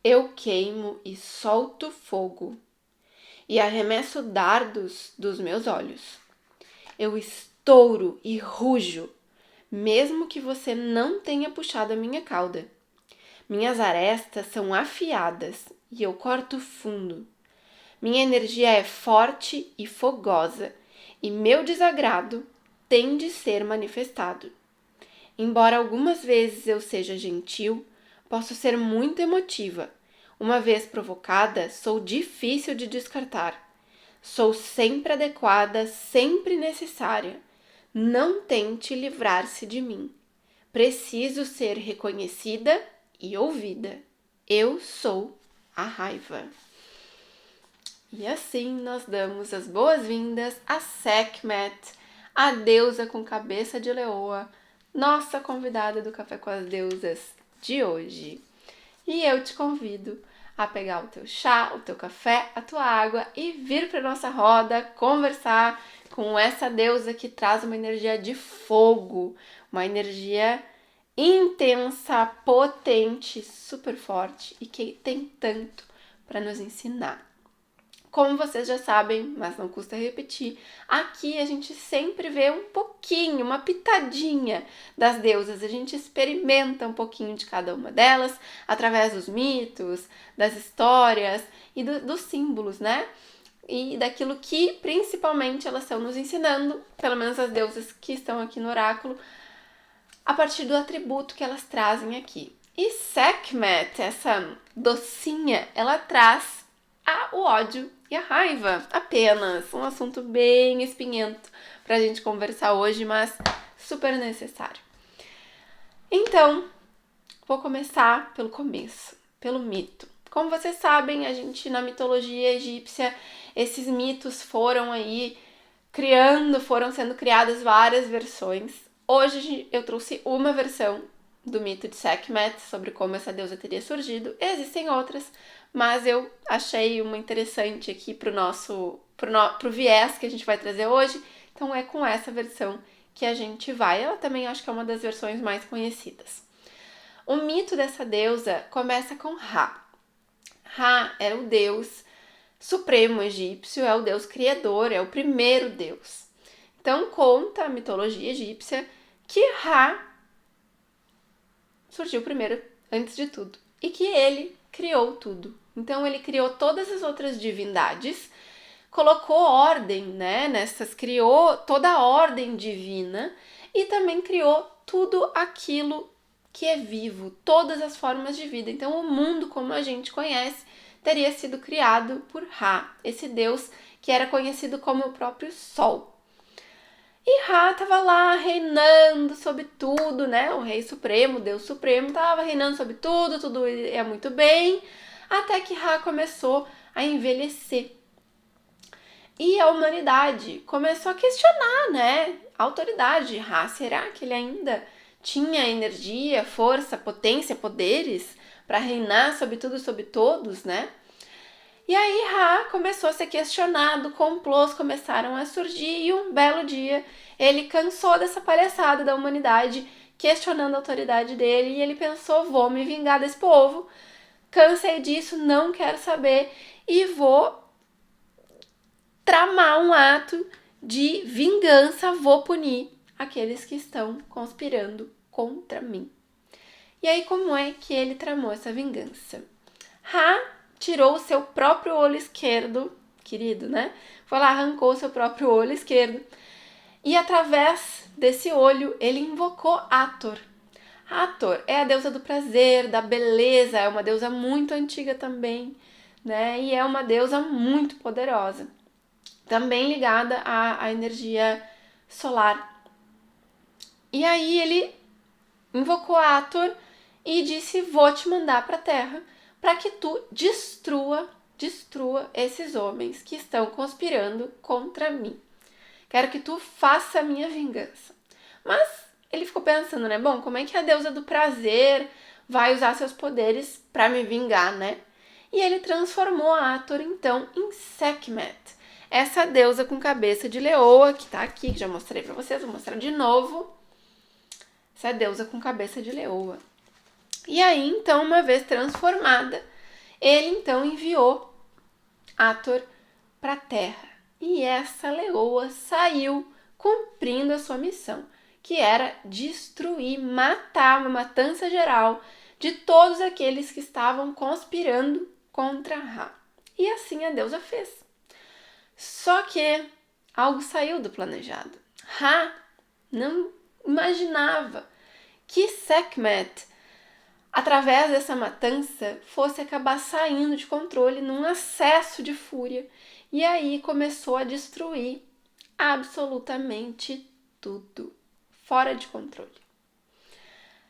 Eu queimo e solto fogo, e arremesso dardos dos meus olhos. Eu estouro e rujo, mesmo que você não tenha puxado a minha cauda. Minhas arestas são afiadas e eu corto fundo. Minha energia é forte e fogosa, e meu desagrado tem de ser manifestado. Embora algumas vezes eu seja gentil, posso ser muito emotiva. Uma vez provocada, sou difícil de descartar. Sou sempre adequada, sempre necessária. Não tente livrar-se de mim. Preciso ser reconhecida e ouvida. Eu sou a raiva. E assim nós damos as boas-vindas a Sekhmet, a deusa com cabeça de leoa, nossa convidada do Café com as Deusas de hoje. E eu te convido a pegar o teu chá, o teu café, a tua água e vir para nossa roda conversar com essa deusa que traz uma energia de fogo, uma energia intensa, potente, super forte e que tem tanto para nos ensinar. Como vocês já sabem, mas não custa repetir, aqui a gente sempre vê um pouquinho, uma pitadinha das deusas. A gente experimenta um pouquinho de cada uma delas através dos mitos, das histórias e dos símbolos, né? E daquilo que principalmente elas estão nos ensinando, pelo menos as deusas que estão aqui no oráculo, a partir do atributo que elas trazem aqui. E Sekhmet, essa docinha, ela traz o ódio e a raiva, apenas. Um assunto bem espinhento pra gente conversar hoje, mas super necessário. Então, vou começar pelo começo, pelo mito. Como vocês sabem, a gente na mitologia egípcia, esses mitos foram sendo criadas várias versões. Hoje eu trouxe uma versão do mito de Sekhmet, sobre como essa deusa teria surgido. Existem outras, mas eu achei uma interessante aqui pro viés que a gente vai trazer hoje. Então é com essa versão que a gente vai. Ela também acho que é uma das versões mais conhecidas. O mito dessa deusa começa com Ra. Ra era o deus supremo egípcio, é o deus criador, é o primeiro deus. Então conta a mitologia egípcia que Ra surgiu primeiro, antes de tudo, e que ele criou tudo. Então ele criou todas as outras divindades, colocou ordem, né, criou toda a ordem divina e também criou tudo aquilo que é vivo, todas as formas de vida. Então o mundo como a gente conhece teria sido criado por Ra, esse deus que era conhecido como o próprio Sol. E Ra estava lá reinando sobre tudo, né? O rei supremo, o Deus supremo, estava reinando sobre tudo ia muito bem, até que Ra começou a envelhecer. E a humanidade começou a questionar, né? A autoridade de Ra, será que ele ainda tinha energia, força, potência, poderes para reinar sobre tudo e sobre todos, né? E aí Ra começou a ser questionado, complôs começaram a surgir e um belo dia ele cansou dessa palhaçada da humanidade, questionando a autoridade dele e ele pensou, vou me vingar desse povo, cansei disso, não quero saber e vou tramar um ato de vingança, vou punir aqueles que estão conspirando contra mim. E aí como é que ele tramou essa vingança? Ra tirou o seu próprio olho esquerdo, querido, né? Foi lá, arrancou o seu próprio olho esquerdo. E através desse olho, ele invocou Hathor. Hathor é a deusa do prazer, da beleza, é uma deusa muito antiga também, né? E é uma deusa muito poderosa. Também ligada à energia solar. E aí ele invocou Hathor e disse, vou te mandar para a Terra para que tu destrua esses homens que estão conspirando contra mim. Quero que tu faça a minha vingança. Mas ele ficou pensando, né? Bom, como é que a deusa do prazer vai usar seus poderes para me vingar, né? E ele transformou a Hathor, então, em Sekhmet. Essa deusa com cabeça de leoa, que tá aqui, que já mostrei para vocês, vou mostrar de novo. Essa deusa com cabeça de leoa. E aí, então, uma vez transformada, ele então enviou Hathor para a terra. E essa leoa saiu cumprindo a sua missão, que era destruir, matar, uma matança geral de todos aqueles que estavam conspirando contra Ra. E assim a deusa fez. Só que algo saiu do planejado. Ra não imaginava que Sekhmet, através dessa matança, fosse acabar saindo de controle num acesso de fúria. E aí começou a destruir absolutamente tudo, fora de controle.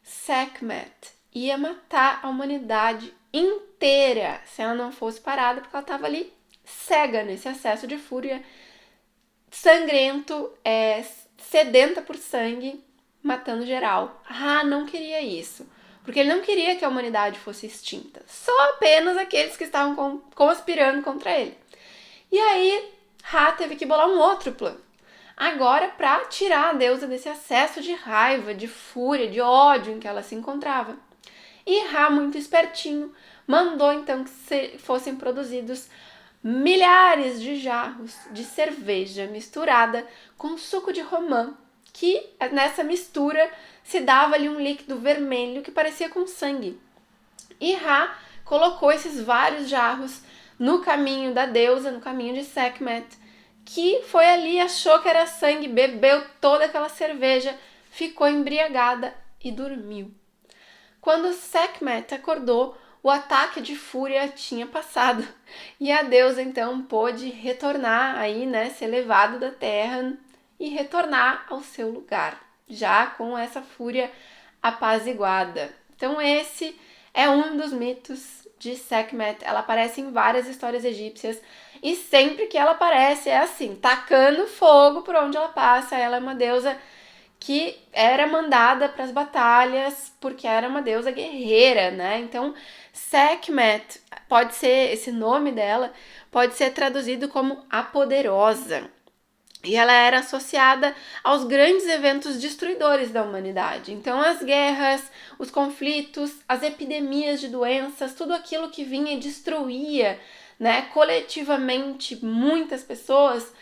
Sekhmet ia matar a humanidade inteira se ela não fosse parada, porque ela estava ali cega nesse acesso de fúria, sangrento, sedenta por sangue, matando geral. Ra não queria isso, porque ele não queria que a humanidade fosse extinta, só apenas aqueles que estavam conspirando contra ele. E aí Ra teve que bolar um outro plano, agora para tirar a deusa desse acesso de raiva, de fúria, de ódio em que ela se encontrava. E Ra, muito espertinho, mandou então que fossem produzidos milhares de jarros de cerveja misturada com suco de romã, que nessa mistura se dava ali um líquido vermelho que parecia com sangue. E Ra colocou esses vários jarros no caminho da deusa, no caminho de Sekhmet, que foi ali, achou que era sangue, bebeu toda aquela cerveja, ficou embriagada e dormiu. Quando Sekhmet acordou, o ataque de fúria tinha passado e a deusa então pôde retornar aí, né, ser levado da terra e retornar ao seu lugar, já com essa fúria apaziguada. Então esse é um dos mitos de Sekhmet. Ela aparece em várias histórias egípcias e sempre que ela aparece é assim, tacando fogo por onde ela passa. Ela é uma deusa que era mandada para as batalhas porque era uma deusa guerreira, né? Então, Sekhmet pode ser, esse nome dela pode ser traduzido como a poderosa. E ela era associada aos grandes eventos destruidores da humanidade. Então, as guerras, os conflitos, as epidemias de doenças, tudo aquilo que vinha e destruía, né, coletivamente muitas pessoas,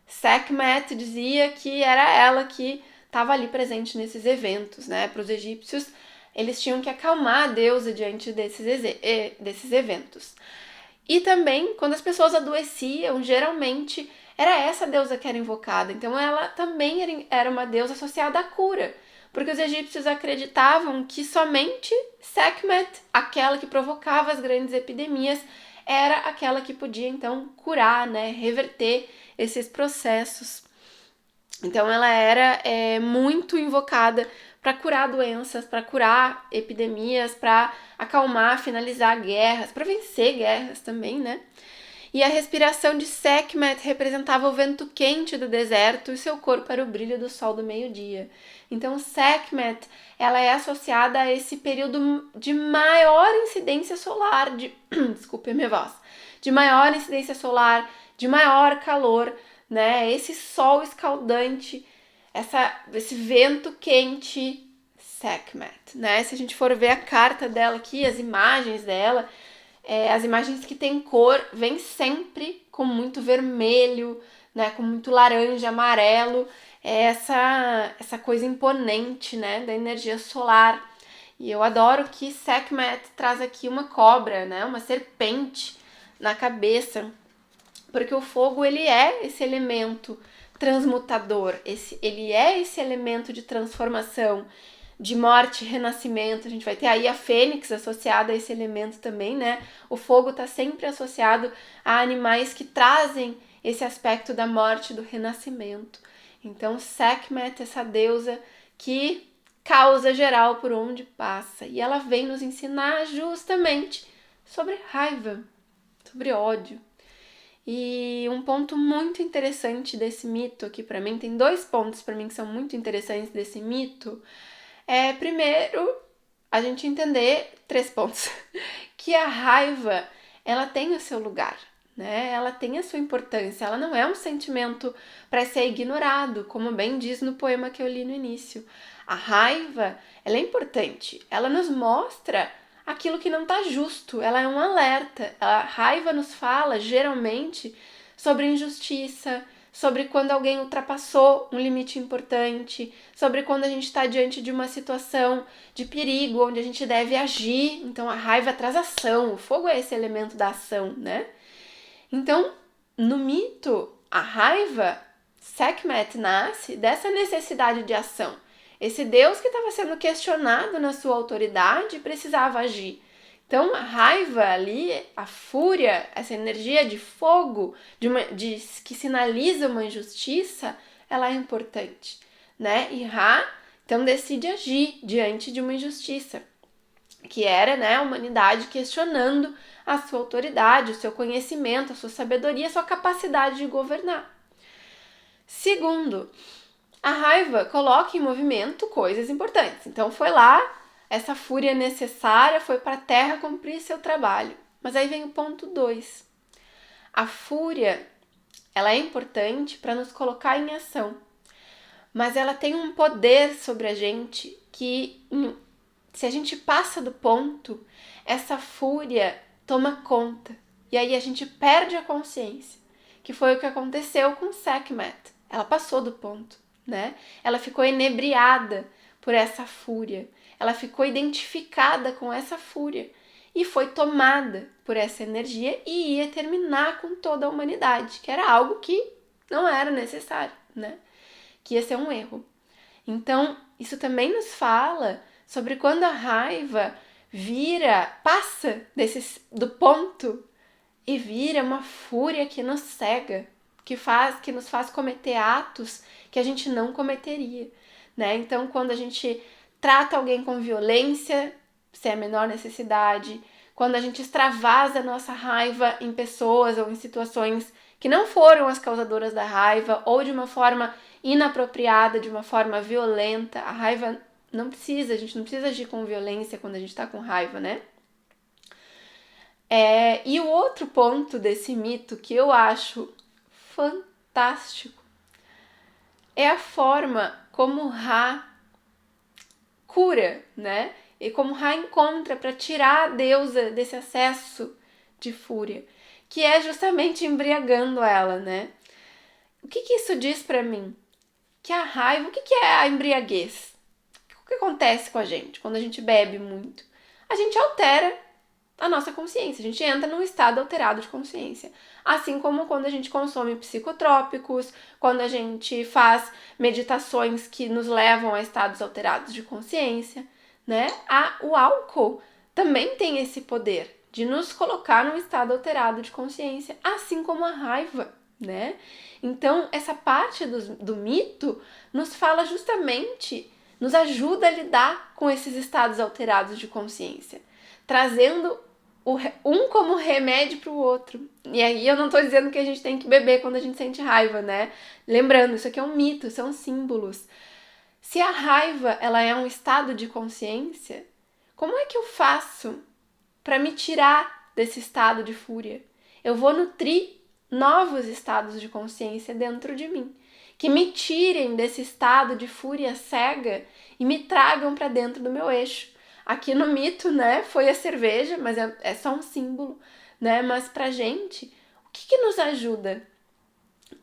Sekhmet dizia que era ela que estava ali presente nesses eventos, né? Para os egípcios, eles tinham que acalmar a deusa diante desses eventos. E também, quando as pessoas adoeciam, geralmente era essa deusa que era invocada. Então, ela também era uma deusa associada à cura, porque os egípcios acreditavam que somente Sekhmet, aquela que provocava as grandes epidemias, era aquela que podia, então, curar, né? Reverter esses processos. Então ela era muito invocada para curar doenças, para curar epidemias, para acalmar, finalizar guerras, para vencer guerras também, né? E a respiração de Sekhmet representava o vento quente do deserto e seu corpo era o brilho do sol do meio-dia. Então Sekhmet, ela é associada a esse período de maior incidência solar, desculpe a minha voz, de maior incidência solar, de maior calor, né? Esse sol escaldante, esse vento quente, Sekhmet, né? Se a gente for ver a carta dela aqui, as imagens dela, as imagens que tem cor, vem sempre com muito vermelho, né? Com muito laranja, amarelo, essa coisa imponente, né? Da energia solar. E eu adoro que Sekhmet traz aqui uma cobra, né? Uma serpente na cabeça, porque o fogo, ele é esse elemento transmutador, ele é esse elemento de transformação, de morte e renascimento. A gente vai ter aí a fênix associada a esse elemento também, né? O fogo está sempre associado a animais que trazem esse aspecto da morte e do renascimento. Então, Sekhmet, essa deusa que causa geral por onde passa. E ela vem nos ensinar justamente sobre raiva, sobre ódio. E um ponto muito interessante desse mito aqui para mim, tem 2 pontos para mim que são muito interessantes desse mito. Primeiro, a gente entender 3 pontos, que a raiva, ela tem o seu lugar, né? Ela tem a sua importância, ela não é um sentimento para ser ignorado, como bem diz no poema que eu li no início. A raiva, ela é importante, ela nos mostra aquilo que não está justo, ela é um alerta. A raiva nos fala, geralmente, sobre injustiça, sobre quando alguém ultrapassou um limite importante, sobre quando a gente está diante de uma situação de perigo, onde a gente deve agir. Então a raiva traz ação, o fogo é esse elemento da ação, né? Então, no mito, a raiva, Sekhmet, nasce dessa necessidade de ação. Esse Deus que estava sendo questionado na sua autoridade precisava agir. Então, a raiva ali, a fúria, essa energia de fogo, que sinaliza uma injustiça, ela é importante, né? E Ra, então, decide agir diante de uma injustiça, que era, né, a humanidade questionando a sua autoridade, o seu conhecimento, a sua sabedoria, a sua capacidade de governar. Segundo, a raiva coloca em movimento coisas importantes. Então foi lá, essa fúria necessária foi para a terra cumprir seu trabalho. Mas aí vem o ponto 2. A fúria, ela é importante para nos colocar em ação. Mas ela tem um poder sobre a gente que, se a gente passa do ponto, essa fúria toma conta. E aí a gente perde a consciência, que foi o que aconteceu com Sekhmet. Ela passou do ponto, né? Ela ficou inebriada por essa fúria. Ela ficou identificada com essa fúria e foi tomada por essa energia e ia terminar com toda a humanidade, que era algo que não era necessário, né? Que ia ser um erro. Então, isso também nos fala sobre quando a raiva passa do ponto e vira uma fúria que nos cega, que nos faz cometer atos que a gente não cometeria, né? Então, quando a gente trata alguém com violência, sem a menor necessidade, quando a gente extravasa a nossa raiva em pessoas ou em situações que não foram as causadoras da raiva, ou de uma forma inapropriada, de uma forma violenta, a raiva a gente não precisa agir com violência quando a gente tá com raiva, né? E o outro ponto desse mito que eu acho fantástico é a forma como Ra cura, né? E como Ra encontra para tirar a deusa desse acesso de fúria, que é justamente embriagando ela, né? O que isso diz para mim? Que a raiva, o que é a embriaguez? O que acontece com a gente quando a gente bebe muito? A gente altera a nossa consciência, a gente entra num estado alterado de consciência. Assim como quando a gente consome psicotrópicos, quando a gente faz meditações que nos levam a estados alterados de consciência, né? O álcool também tem esse poder de nos colocar num estado alterado de consciência, assim como a raiva, né? Então, essa parte do mito nos fala justamente, nos ajuda a lidar com esses estados alterados de consciência, trazendo um como remédio para o outro. E aí eu não tô dizendo que a gente tem que beber quando a gente sente raiva, né? Lembrando, isso aqui é um mito, são símbolos. Se a raiva, ela é um estado de consciência, como é que eu faço para me tirar desse estado de fúria? Eu vou nutrir novos estados de consciência dentro de mim, que me tirem desse estado de fúria cega e me tragam para dentro do meu eixo. Aqui no mito, né, foi a cerveja, mas é só um símbolo, né? Mas pra gente, o que nos ajuda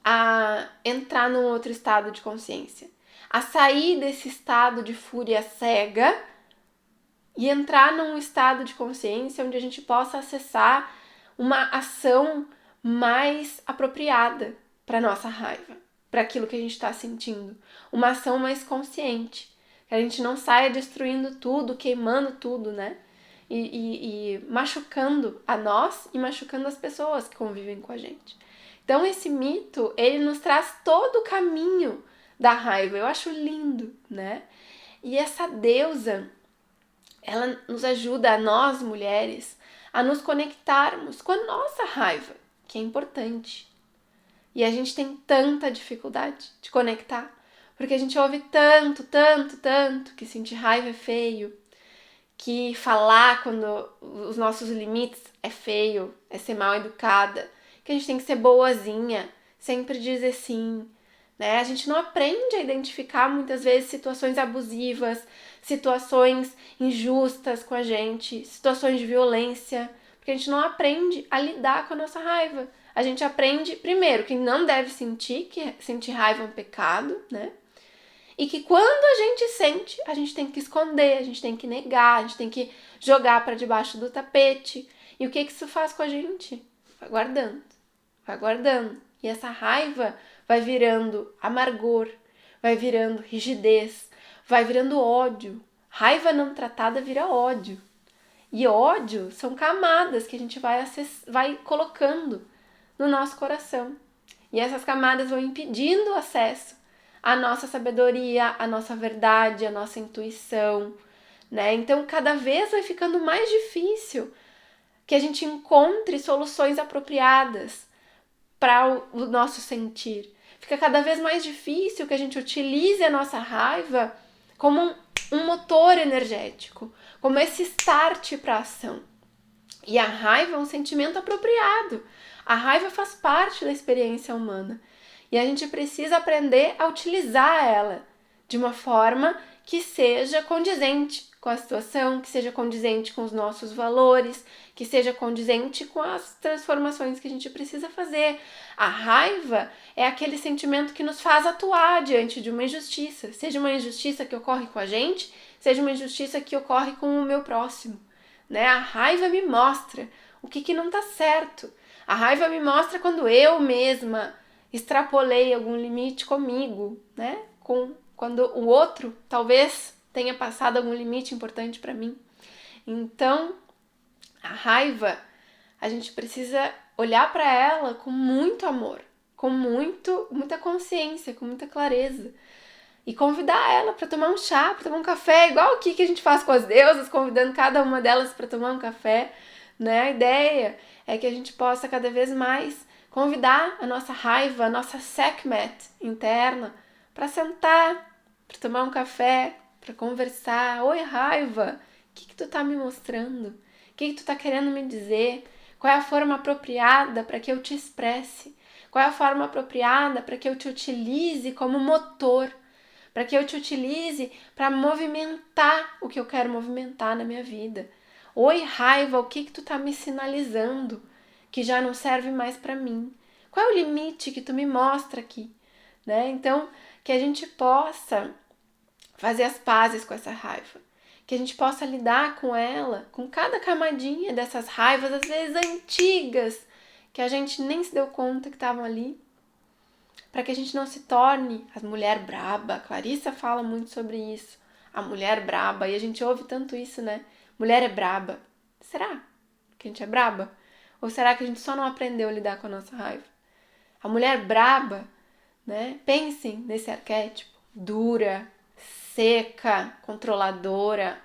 a entrar num outro estado de consciência? A sair desse estado de fúria cega e entrar num estado de consciência onde a gente possa acessar uma ação mais apropriada para nossa raiva, para aquilo que a gente está sentindo. Uma ação mais consciente. Que a gente não saia destruindo tudo, queimando tudo, né? E machucando a nós e machucando as pessoas que convivem com a gente. Então esse mito, ele nos traz todo o caminho da raiva. Eu acho lindo, né? E essa deusa, ela nos ajuda, a nós mulheres, a nos conectarmos com a nossa raiva, que é importante. E a gente tem tanta dificuldade de conectar. Porque a gente ouve tanto que sentir raiva é feio, que falar quando os nossos limites é feio, é ser mal educada, que a gente tem que ser boazinha, sempre dizer sim, né? A gente não aprende a identificar muitas vezes situações abusivas, situações injustas com a gente, situações de violência, porque a gente não aprende a lidar com a nossa raiva. A gente aprende, primeiro, que não deve sentir, que sentir raiva é um pecado, né? E que quando a gente sente, a gente tem que esconder, a gente tem que negar, a gente tem que jogar para debaixo do tapete. E o que isso faz com a gente? Vai guardando, vai guardando. E essa raiva vai virando amargor, vai virando rigidez, vai virando ódio. Raiva não tratada vira ódio. E ódio são camadas que a gente vai colocando no nosso coração. E essas camadas vão impedindo o acesso à nossa sabedoria, à nossa verdade, à nossa intuição, né? Então, cada vez vai ficando mais difícil que a gente encontre soluções apropriadas para o nosso sentir. Fica cada vez mais difícil que a gente utilize a nossa raiva como um motor energético, como esse start para a ação. E a raiva é um sentimento apropriado. A raiva faz parte da experiência humana. E a gente precisa aprender a utilizar ela de uma forma que seja condizente com a situação, que seja condizente com os nossos valores, que seja condizente com as transformações que a gente precisa fazer. A raiva é aquele sentimento que nos faz atuar diante de uma injustiça, seja uma injustiça que ocorre com a gente, seja uma injustiça que ocorre com o meu próximo, né? A raiva me mostra o que não está certo. A raiva me mostra quando eu mesma extrapolei algum limite comigo, né? Quando o outro talvez tenha passado algum limite importante para mim. Então, a raiva, a gente precisa olhar para ela com muito amor, com muita consciência, com muita clareza. E convidar ela para tomar um chá, para tomar um café, igual o que a gente faz com as deusas, convidando cada uma delas para tomar um café, né? A ideia é que a gente possa cada vez mais convidar a nossa raiva, a nossa Sekhmet interna, para sentar, para tomar um café, para conversar. Oi, raiva, o que tu tá me mostrando? O que tu tá querendo me dizer? Qual é a forma apropriada para que eu te expresse? Qual é a forma apropriada para que eu te utilize como motor? Para que eu te utilize para movimentar o que eu quero movimentar na minha vida. Oi, raiva, o que tu tá me sinalizando que já não serve mais para mim? Qual é o limite que tu me mostra aqui? Né? Então, que a gente possa fazer as pazes com essa raiva. Que a gente possa lidar com ela, com cada camadinha dessas raivas, às vezes antigas, que a gente nem se deu conta que estavam ali, para que a gente não se torne a mulher braba. A Clarissa fala muito sobre isso, a mulher braba, e a gente ouve tanto isso, né? Mulher é braba. Será que a gente é braba? Ou será que a gente só não aprendeu a lidar com a nossa raiva? A mulher braba, né? Pensem nesse arquétipo, dura, seca, controladora.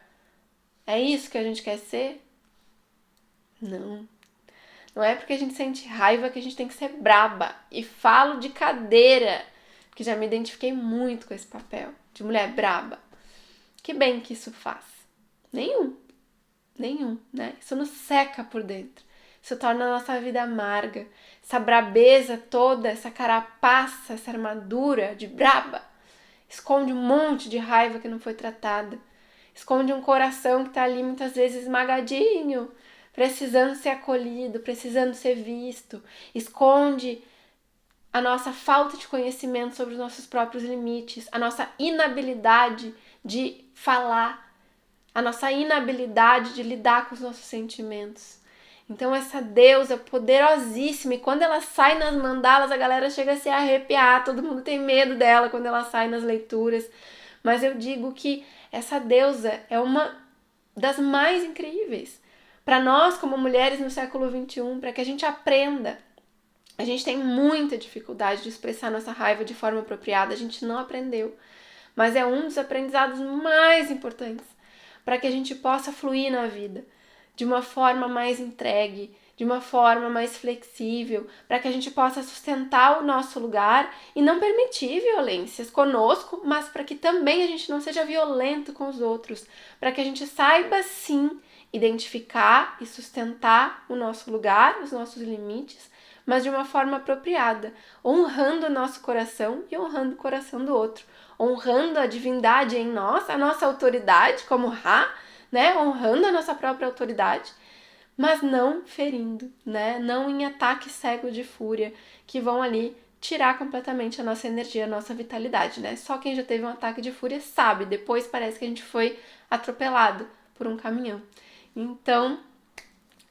É isso que a gente quer ser? Não. Não é porque a gente sente raiva que a gente tem que ser braba. E falo de cadeira, porque já me identifiquei muito com esse papel de mulher braba. Que bem que isso faz? Nenhum, né? Isso nos seca por dentro. Isso torna a nossa vida amarga. Essa brabeza toda, essa carapaça, essa armadura de braba, esconde um monte de raiva que não foi tratada. Esconde um coração que está ali muitas vezes esmagadinho, precisando ser acolhido, precisando ser visto. Esconde a nossa falta de conhecimento sobre os nossos próprios limites, a nossa inabilidade de falar, a nossa inabilidade de lidar com os nossos sentimentos. Então essa deusa poderosíssima, e quando ela sai nas mandalas, a galera chega a se arrepiar, todo mundo tem medo dela quando ela sai nas leituras. Mas eu digo que essa deusa é uma das mais incríveis. Para nós, como mulheres no século XXI, para que a gente aprenda. A gente tem muita dificuldade de expressar nossa raiva de forma apropriada, a gente não aprendeu. Mas é um dos aprendizados mais importantes para que a gente possa fluir na vida de uma forma mais entregue, de uma forma mais flexível, para que a gente possa sustentar o nosso lugar e não permitir violências conosco, mas para que também a gente não seja violento com os outros, para que a gente saiba sim identificar e sustentar o nosso lugar, os nossos limites, mas de uma forma apropriada, honrando o nosso coração e honrando o coração do outro, honrando a divindade em nós, a nossa autoridade como Ra, né? Honrando a nossa própria autoridade, mas não ferindo, né? Não em ataque cego de fúria que vão ali tirar completamente a nossa energia, a nossa vitalidade, né? Só quem já teve um ataque de fúria sabe, depois parece que a gente foi atropelado por um caminhão. Então,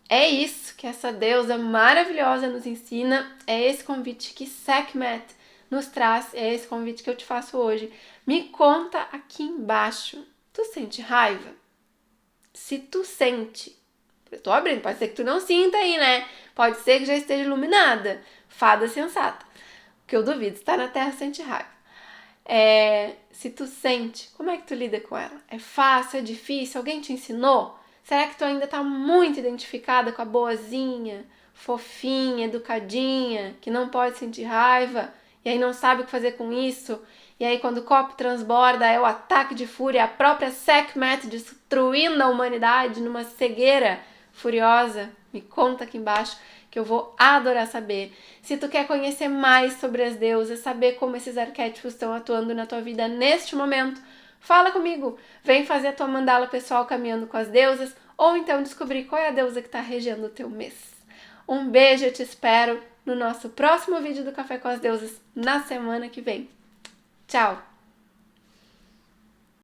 é isso que essa deusa maravilhosa nos ensina, é esse convite que Sekhmet nos traz, é esse convite que eu te faço hoje. Me conta aqui embaixo, tu sente raiva? Se tu sente, eu tô abrindo, pode ser que tu não sinta aí, né? Pode ser que já esteja iluminada, fada sensata, que eu duvido, está na Terra sente raiva. Se tu sente, como é que tu lida com ela? É fácil, é difícil? Alguém te ensinou? Será que tu ainda tá muito identificada com a boazinha, fofinha, educadinha, que não pode sentir raiva e aí não sabe o que fazer com isso? E aí quando o copo transborda é o ataque de fúria, a própria Sekhmet destruindo a humanidade numa cegueira furiosa? Me conta aqui embaixo que eu vou adorar saber. Se tu quer conhecer mais sobre as deusas, saber como esses arquétipos estão atuando na tua vida neste momento, fala comigo. Vem fazer a tua mandala pessoal caminhando com as deusas, ou então descobrir qual é a deusa que está regendo o teu mês. Um beijo, eu te espero no nosso próximo vídeo do Café com as Deusas na semana que vem. Tchau!